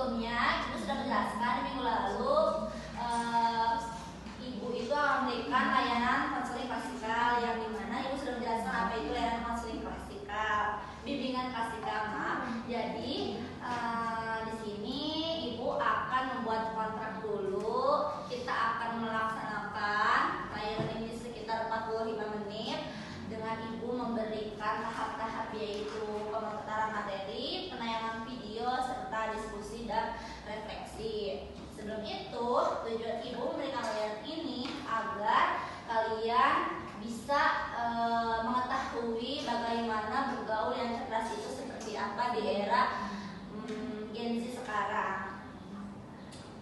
sebelumnya Ibu sudah menjelaskan di minggu lalu Ibu itu akan memberikan layanan konseling klasikal, yang dimana Ibu sudah menjelaskan apa itu layanan konseling klasikal, bimbingan klasikal. Jadi di sini Ibu akan membuat kontrak dulu. Kita akan melaksanakan layanan ini sekitar 45 menit dengan Ibu memberikan tahap-tahap, yaitu pemutaran materi, penayangan video, serta diskusi dan refleksi. Sebelum itu, tujuan Ibu memberikan layanan ini agar kalian bisa mengetahui bagaimana bergaul yang cerdas itu seperti apa di era Gen Z sekarang.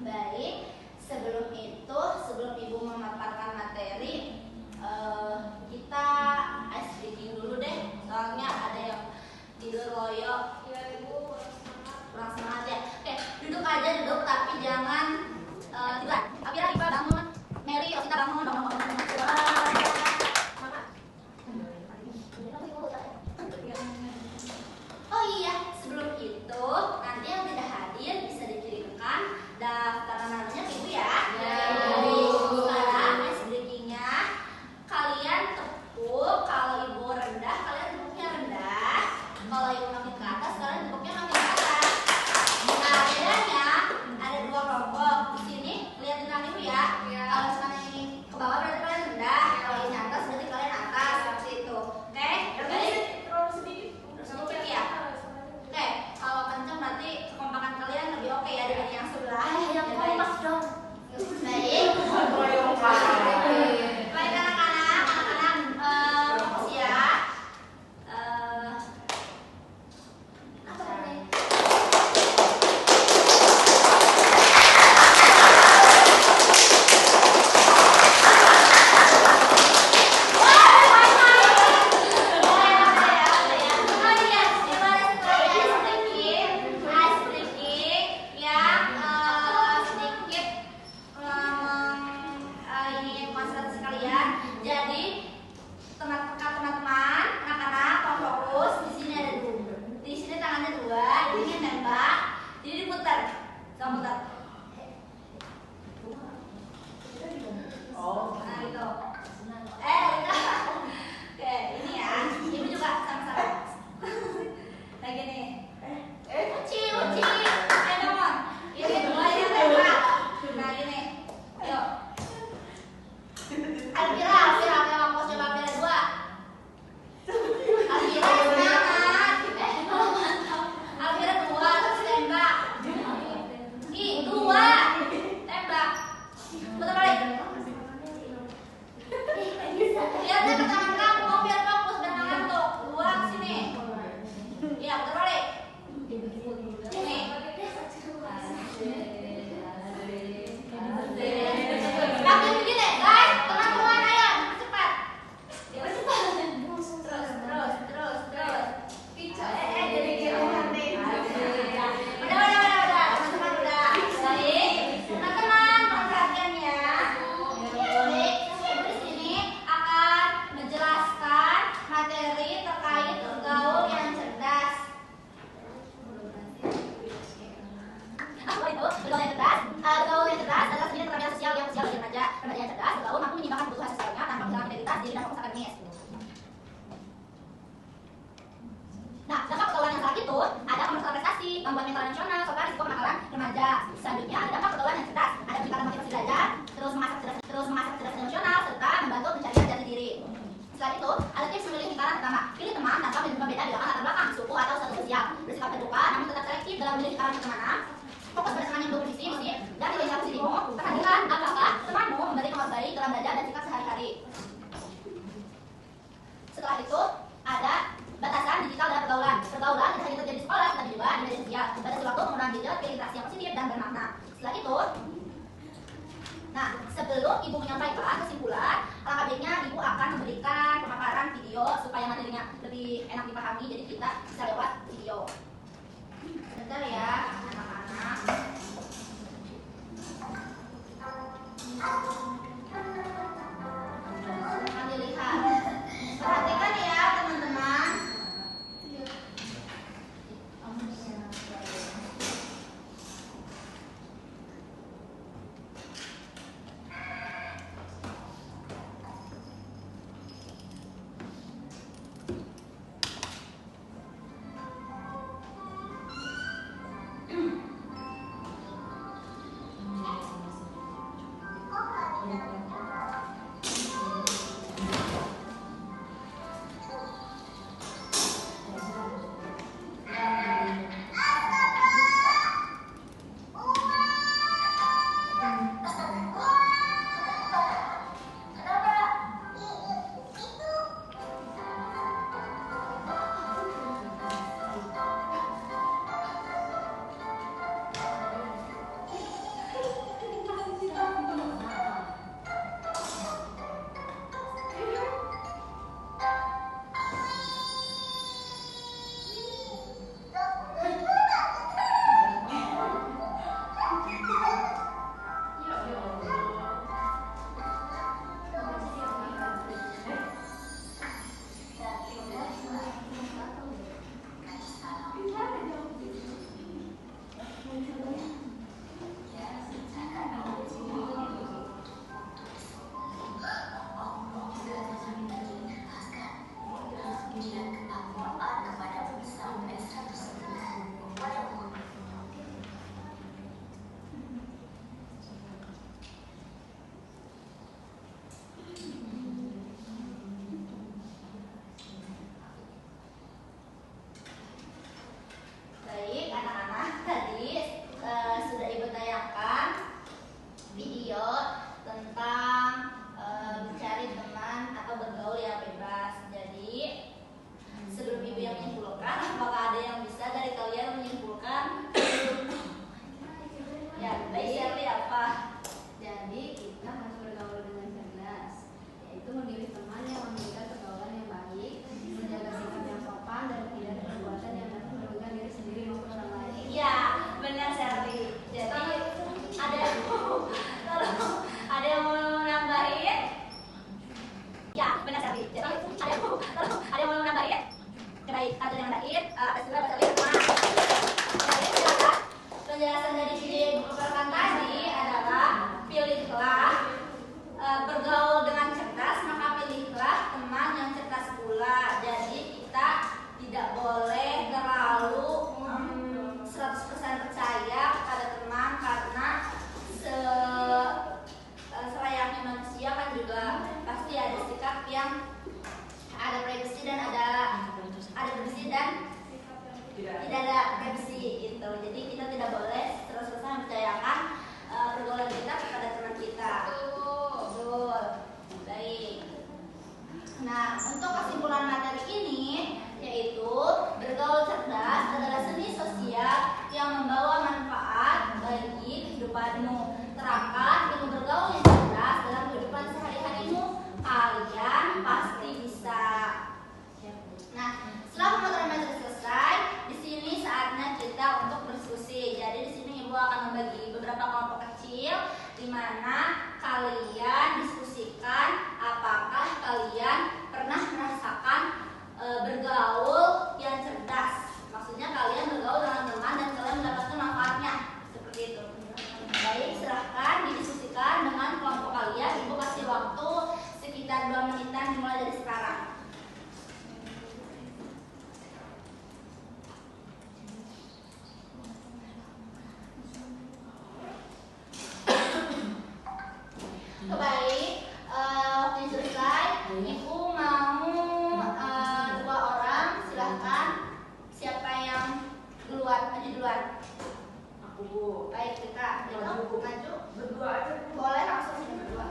Baik, sebelum itu, sebelum Ibu memaparkan materi, kita ice breaking dulu deh, soalnya ada yang tidur loyo. Ya Ibu, Kurang semangat ya. Oke, duduk aja, duduk, tapi jangan tiduran. Afira, Iva bangun, Mary, Osita bangun, bangun. Oh iya, sebelum itu nanti yang tidak hadir bisa dikirimkan daftar namanya ke Ibu ya. Jadi sekarang ice breakingnya, kalian tepuk. Kalau Ibu rendah, kalian tepuknya rendah. Kalau Ibu makin ke atas, kalian tepuknya makin ke atas. Nah, bedanya ada dua kelompok. Di sini lihat dengan Ibu ya. Kalau misalnya ini ke bawah membagi beberapa kelompok kecil di mana kalian diskusikan apakah kalian pernah merasakan bergaul yang cerdas. Maksudnya kalian bergaul dengan teman dan kalian mendapatkan manfaatnya. Seperti itu. Baik, silahkan didiskusikan dengan kelompok kalian. Ibu kasih waktu sekitar 2 menitan dimulai dari sekarang. Baik, waktunya selesai. Ibu mau 2 orang, silahkan. Siapa yang duluan? Maju duluan. Aku, Bu. Baik, kita maju. Berdua aja. Boleh langsung sini berdua.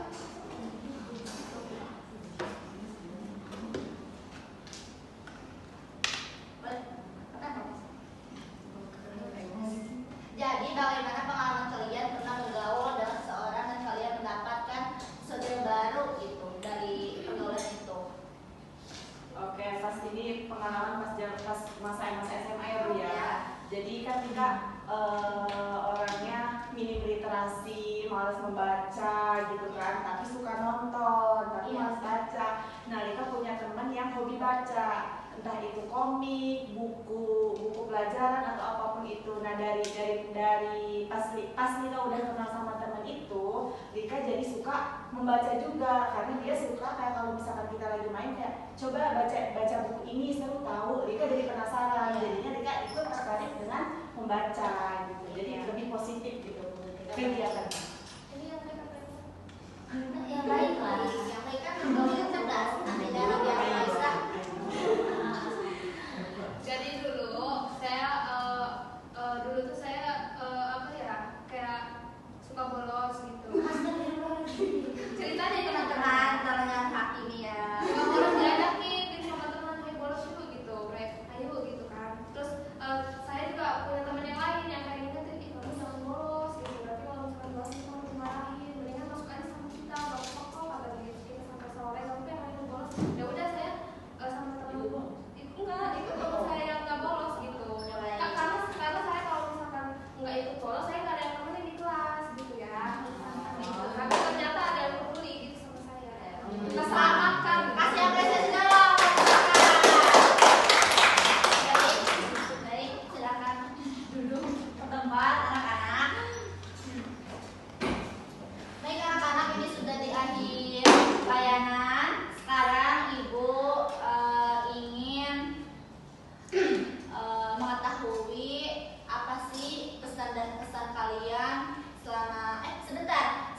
Boleh. Jadi bagaimana pengalaman kalian pernah bergaul dengan seseorang dan kalian mendapatkan sesuatu yang baru gitu dari pergaulan itu? Oke, pas ini pengalaman pas masa SMA ya, Bu ya. Ya. Jadi kan kita orangnya minim literasi, malas membaca gitu kan, tapi suka nonton, tapi malas baca. Nah, Rika punya teman yang hobi baca, entah itu komik, buku pelajaran atau apapun itu. Nah, dari pas Rika udah kenal sama teman itu, Rika jadi suka membaca juga karena dia suka kayak kalau misalkan kita lagi main kayak coba baca buku ini seru tahu. Rika jadi penasaran, jadinya Rika ikut tertarik dengan membaca gitu. Jadi lebih positif gitu kegiatannya. Yang baik lah, yang baik kan bergaulnya cerdas, nanti dalam yang bisa. Jadi dulu saya kayak suka bolos gitu. Ceritanya Teman-teman, teman-teman hak ini ya. suka bolos diajakin gitu sama teman, kayak bolos yuk gitu, ayo gitu kan. Terus saya juga punya teman yang lain yang kayak gitu, kamu jangan bolos gitu. Berarti kalau misalkan bolos kita mau dimarahin, mendingan masuk aja sama kita, bapak kata gitu. Kita sampai sore, tapi yang lain bolos. Ya udah saya sama teman itu teman saya yang nggak bolos gitu. Karena saya kalau misalkan nggak ikut bolos, saya nggak ada yang temenin di kelas gitu ya. Gitu. Tapi ternyata ada yang peduli gitu sama saya. Kita selamatkan. Kasih apresiasi dong. Baik, silakan duduk ke tempat anak-anak. Baik anak-anak, ini sudah di akhir layanan. Sekarang Ibu ingin mengetahui apa sih pesan dan kesan kalian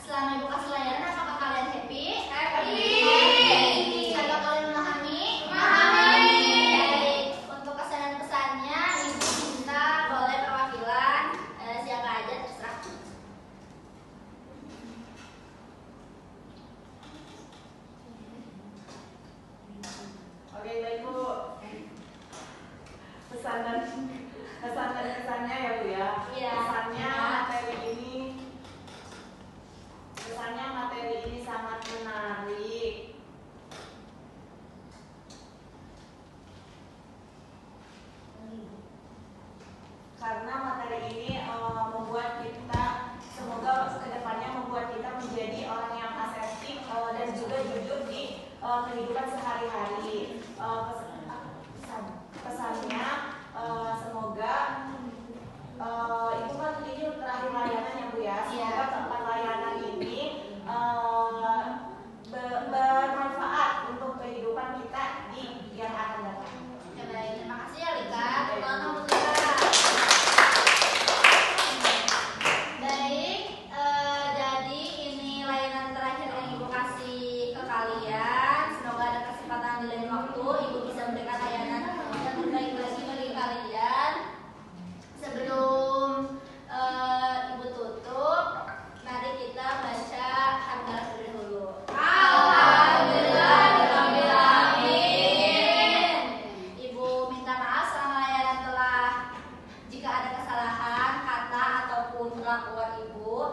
selama Ibu kasih layanan. Apakah kalian happy? Happy. Apakah kalian memahami? Baik. Untuk kesan dan pesannya Ibu minta boleh perwakilan siapa aja terserah. Oke, baik Bu. Pesan dan kesannya ya Bu ya. Iya. Pesannya materi ini sangat menarik. Karena materi ini membuat kita, semoga kedepannya membuat kita menjadi orang yang asertif dan juga jujur di kehidupan sehari-hari. Pesannya semoga itu kan ini terakhir layanan ya Bu ya. Semoga tempat layanan ini bermanfaat untuk kehidupan kita di yang akan datang. Ya, baik, terima kasih ya Lika. Tepuk tangan untuk Lika. Baik, jadi ini layanan terakhir yang Ibu kasih ke kalian. Semoga ada kesempatan di lain waktu Ibu bisa memberikan layanan yang terbaik lagi bagi kalian. Sebelum Ibu tutup, mari kita baca hamdalah terlebih dahulu. Alhamdulillahirabbil alamin. Ibu minta maaf selama layanan telah, jika ada kesalahan kata ataupun kelakuan Ibu